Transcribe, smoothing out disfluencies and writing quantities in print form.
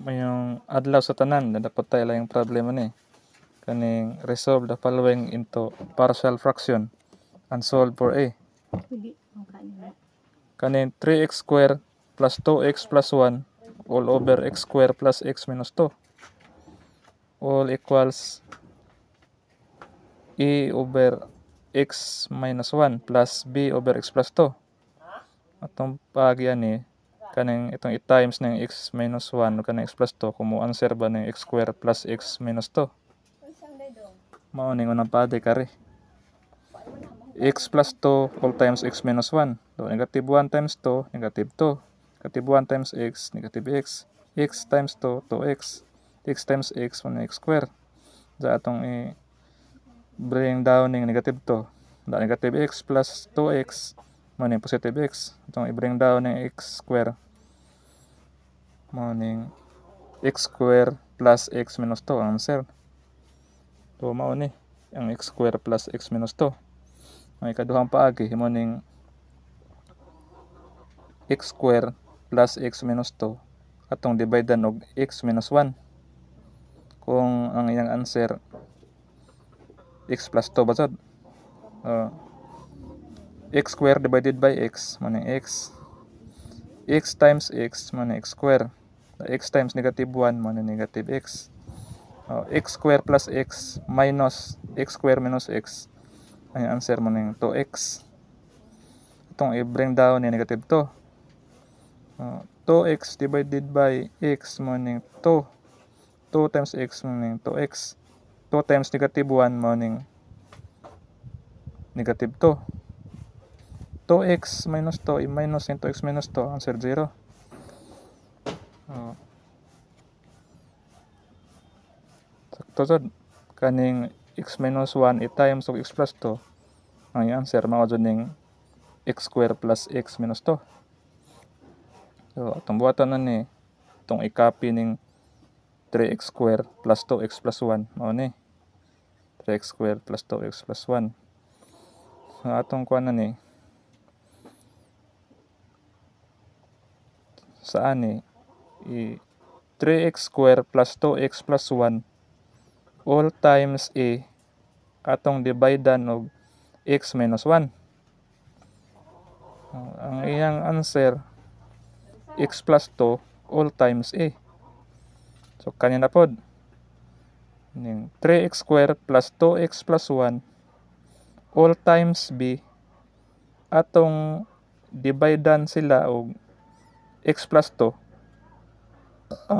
mayong adlaw sa tanan dapat tayo lang yung problema ni kaning resolve the following into partial fraction and solve for a. Kaning 3x square plus 2x plus 1 all over x square plus x minus 2 all equals a over x minus 1 plus b over x plus 2. Atong pagyan ni kaning itong i-times ng x minus 1 o kaning x plus 2 kung mo answer ba ng x square plus x minus 2. Mao ning unang pagi kari. X plus 2 all times x minus 1. So, negative 1 times 2, negative 2. Negative 1 times x, negative x. X times 2, 2x. X times x, 1x square. Sa atong i-bring down ng negative 2. Da negative x plus 2x, mao ning positive x. Itong i-bring down ng x square, mao ning x square plus x minus 2 ang answer. So, mao ni ang x square plus x minus 2. May ikaduhang paagi himo ning x square plus x minus 2 atong dividean og x minus 1 kung ang iyang answer x plus 2 basad. X square divided by x mo ning x. X times x mo ning x square. X times negative 1 mo ning negative x. X square plus x minus x square minus x. Ang answer mo ning 2x. Itong i-bring down ni negative 2. 2x divided by x mo ning 2. 2 times x mo ning 2x. 2 times negative 1 mo ning negative 2. 2x minus 2 i-minus yung 2x minus 2. Answer 0. Sakto sad. Kaning x minus 1 i-times og x plus 2. Ang answer mao jud ning x square plus x minus 2. So, atong buhatan na ni itong i-copy ning 3x square plus 2x plus 1. Mao ni 3x square plus 2x plus 1. So, atong kuan na ni saan ni 3x square plus 2x plus 1 all times a atong dividean og x minus 1. Ang iyang answer x plus 2 all times a. So kanina pod ning 3x square plus 2x plus 1 all times b atong dividean sila og x plus 2.